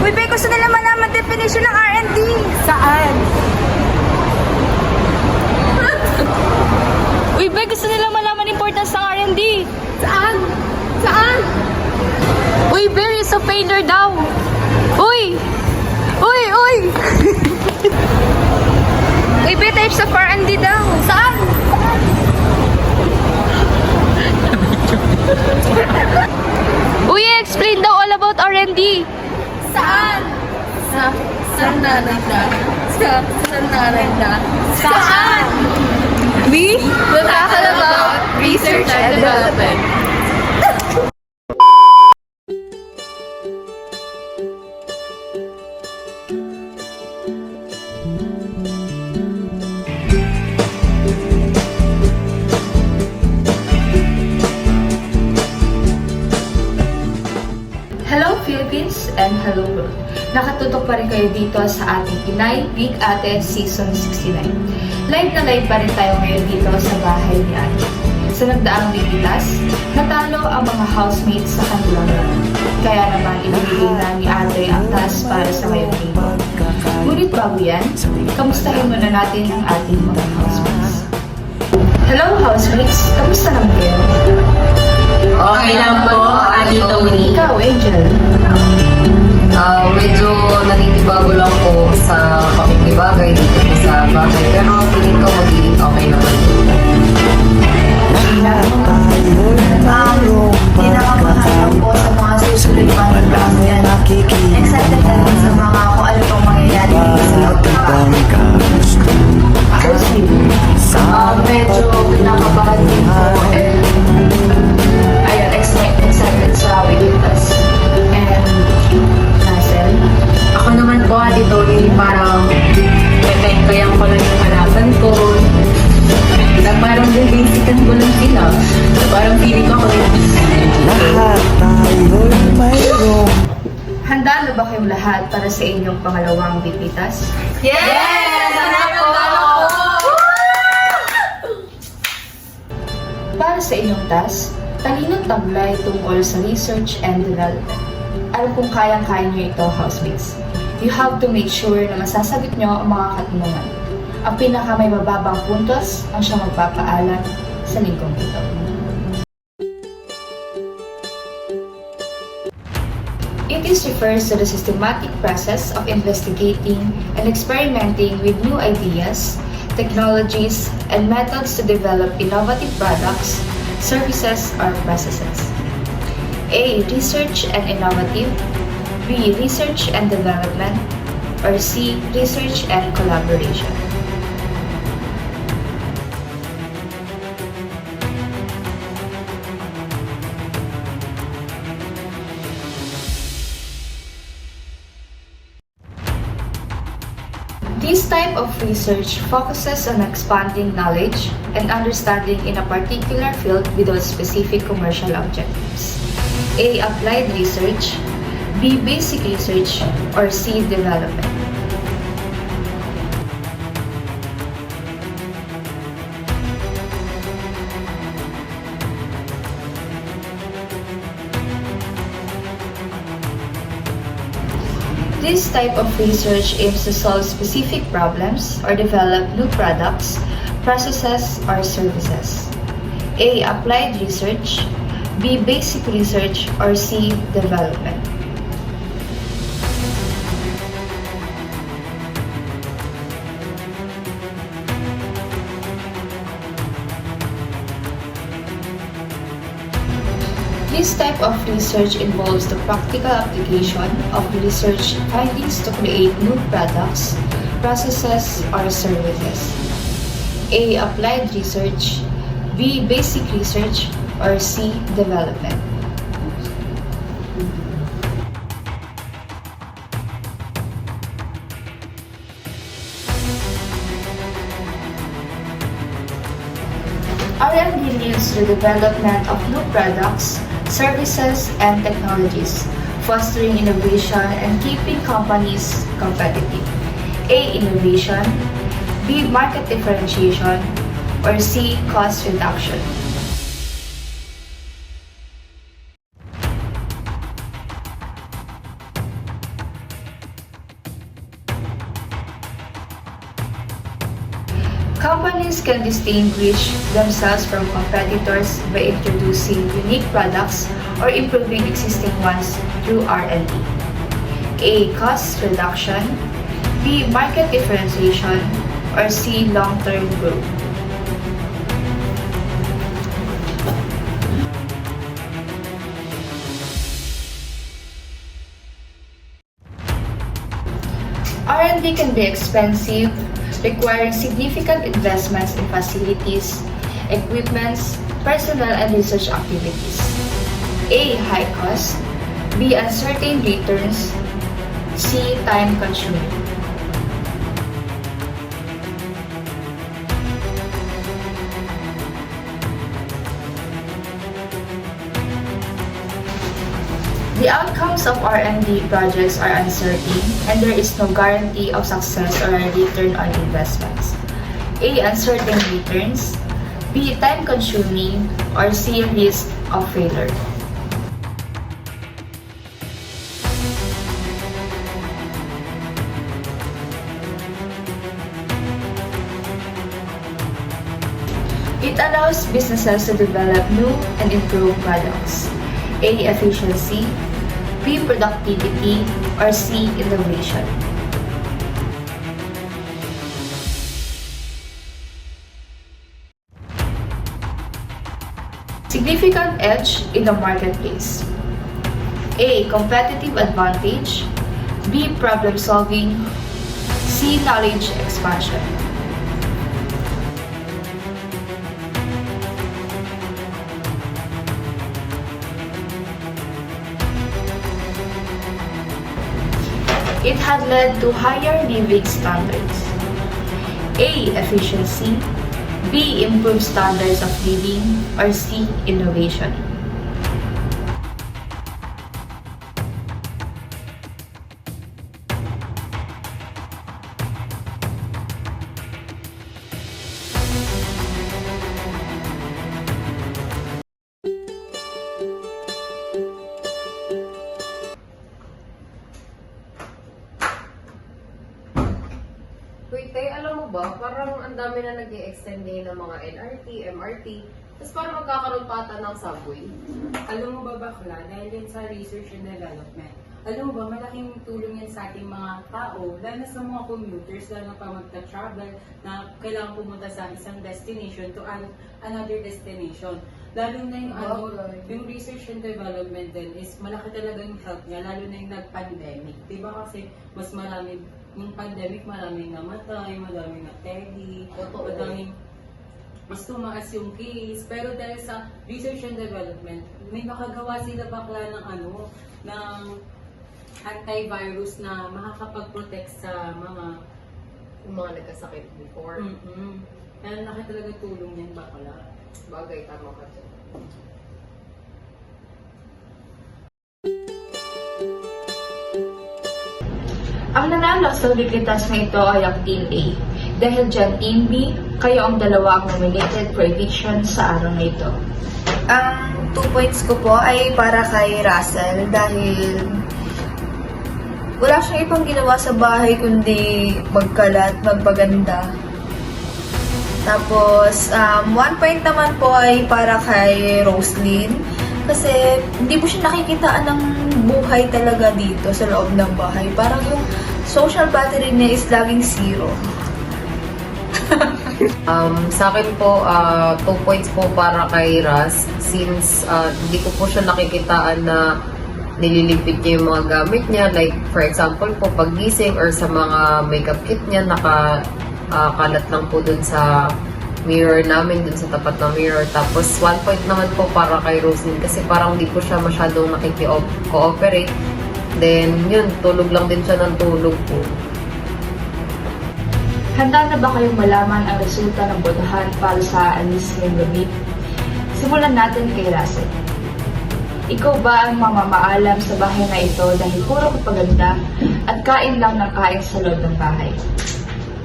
Uy, Be, gusto nila malaman definition ng R&D. Saan? Uy, Be, gusto nila malaman importance ng R&D. Saan? Saan? Uy, Be, is a failure daw. Uy! Uy, uy! Uy, Be, types of R&D daw. Saan? Uy, explain daw all about R&D. Saan? Sa naranda. Sa naranda. Saan? We We'll tackle about research and development. Hello Philippines and hello world. Nakatutok pa rin kayo dito sa ating Pinay Big Ate Season 69. Live na live pa rin tayo ngayon dito sa bahay ni Ate. Sa nagdaang bibitas, natalo ang mga housemates sa kanilang laro. Kaya naman ibigay na ni Ate ang task para sa ngayong linggo. Ngunit bago yan, kamustahin muna natin ang ating mga housemates. Hello housemates, kamusta naman kayo? Okay lang po, Ate Tony. Ikaw, Angel. Medyo nanitibago lang po sa pakikibagay dito po sa bahay. Pero feeling ko magiging okay naman. Pinakamakasama po sa mga susunod pa ng yan. Excited na rin sa mga kung ano pong mangyayari dito sa loob ng bahay. Medyo pinakabahan din po and ayun, excited sa Wikitas. And Hazel. Ako naman po, Ate Tony, parang kayang ko lang yung hanapan ko. Na parang bibisikan ko lang sila. Na parang feeling ko ako yung Handa na ba kayong lahat para sa inyong pangalawang Wikitas? Yes! Sana po! Para sa inyong task, talino't taglay tungkol sa research and development. Alam kung kayang-kaya nyo ito, housemates. You have to make sure na masasagot nyo ang mga katanungan. Ang pinaka may mababang puntos ang siyang magpapaalam sa linggong ito. It refers to the systematic process of investigating and experimenting with new ideas, technologies, and methods to develop innovative products, services, or processes. A. Research and innovative. B. Research and development. Or C. Research and collaboration. This type of research focuses on expanding knowledge and understanding in a particular field without specific commercial objectives. A. Applied research. B. Basic research. Or C. Development. This type of research aims to solve specific problems or develop new products, processes, or services. A. Applied research. B. Basic research. Or C. Development. This type of research involves the practical application of research findings to create new products, processes, or services. A. Applied research. B. Basic research. Or C. Development. R&D leads to the development of new products, services, and technologies, fostering innovation and keeping companies competitive. A. Innovation. B. Market differentiation. Or C. Cost reduction. Companies can distinguish themselves from competitors by introducing unique products or improving existing ones through R&D. A. Cost reduction. B. Market differentiation. Or C. Long-term growth. R&D can be expensive, requiring significant investments in facilities, equipments, personnel, and research activities. A. High cost. B. Uncertain returns. C. Time consuming. The outcomes of R&D projects are uncertain, and there is no guarantee of success or a return on investments. A. Uncertain returns. B. Time-consuming. Or C. Risk of failure. It allows businesses to develop new and improved products. A. Efficiency. B. Productivity. Or C. Innovation. Significant edge in the marketplace. A. Competitive advantage. B. Problem solving. C. Knowledge expansion. It had led to higher living standards. A. Efficiency. B. Improved standards of living. Or C. Innovation. Wait, tay, alam mo ba, parang ang dami na nag-i-extend ngayon ng mga LRT, MRT, tapos parang magkakaroon pa ata ng subway. Alam mo ba bakla, dahil din sa research and development, alam mo ba, malaking tulong yan sa ating mga tao, lalo na sa mga commuters, lalo na pa magta-travel, na kailangan pumunta sa isang destination to another destination. Lalo na yung, yung research and development din is malaki talaga yung help niya, lalo na yung nag-pandemic. Diba kasi mas marami, yung pandemic maraming namatay, maraming nategi, madaming mas tumaas yung case. Pero dahil sa research and development, may makagawa sila bakla ng ng antivirus na makakapag-protect sa Yung mga nagkasakit before. Kaya laki talaga tulong yan bakla. Bagay, tama ka dyan. Ang nanalo sa weekly task na ito ay ang Team A. Dahil dyan, Team B, kayo ang dalawa ang nominated for eviction sa araw na ito. Ang 2 points ko po ay para kay Russell dahil wala siyang ibang ginawa sa bahay kundi magkalat, magpaganda. Tapos, 1 point naman po ay para kay Roslyn kasi hindi po siya nakikitaan ng buhay talaga dito sa loob ng bahay. Parang yung social battery niya is laging 0. Sa akin po, 2 points po para kay Raz since hindi ko po siya nakikitaan na nililimpit niya yung mga gamit niya. Like, for example po, paggising or sa mga makeup kit niya, kalat lang po dun sa mirror namin, dun sa tapat ng mirror. Tapos, 1 point naman po para kay Roslyn kasi parang hindi po siya masyadong nakiki-cooperate. Then, yun, tulog lang din siya ng tulog po. Handa na ba kayong malaman ang resulta ng botohan para sa alis ngayong gabi? Simulan natin kay Russell. Ikaw ba ang mamamaalam sa bahay na ito dahil puro propaganda at kain lang ng kain sa loob ng bahay?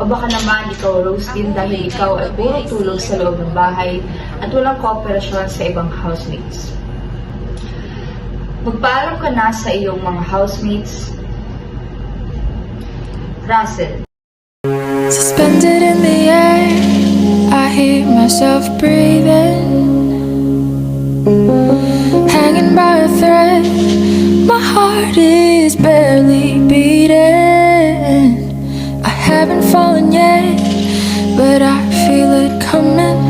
O baka naman ikaw, Roslyn, dahil ikaw ay puro tulog sa loob ng bahay at walang kooperasyon sa ibang housemates? Magpaalam ka na sa iyong mga housemates. Russell. Suspended in the air, myself breathing, hanging by a thread. My heart is barely beating. I haven't fallen yet, but I feel it coming.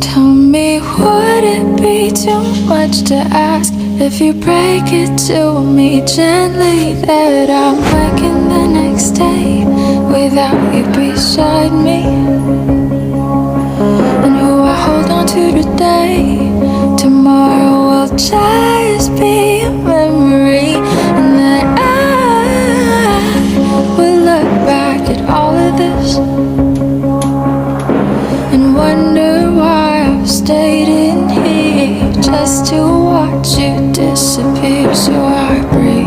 Tell me, would it be too much to ask if you break it to me gently that I'm waking the next day without you beside me? And who I hold on to today, tomorrow will just be a memory. And then I will look back at all of this and wonder why I've stayed in here just to watch you disappear. So I breathe.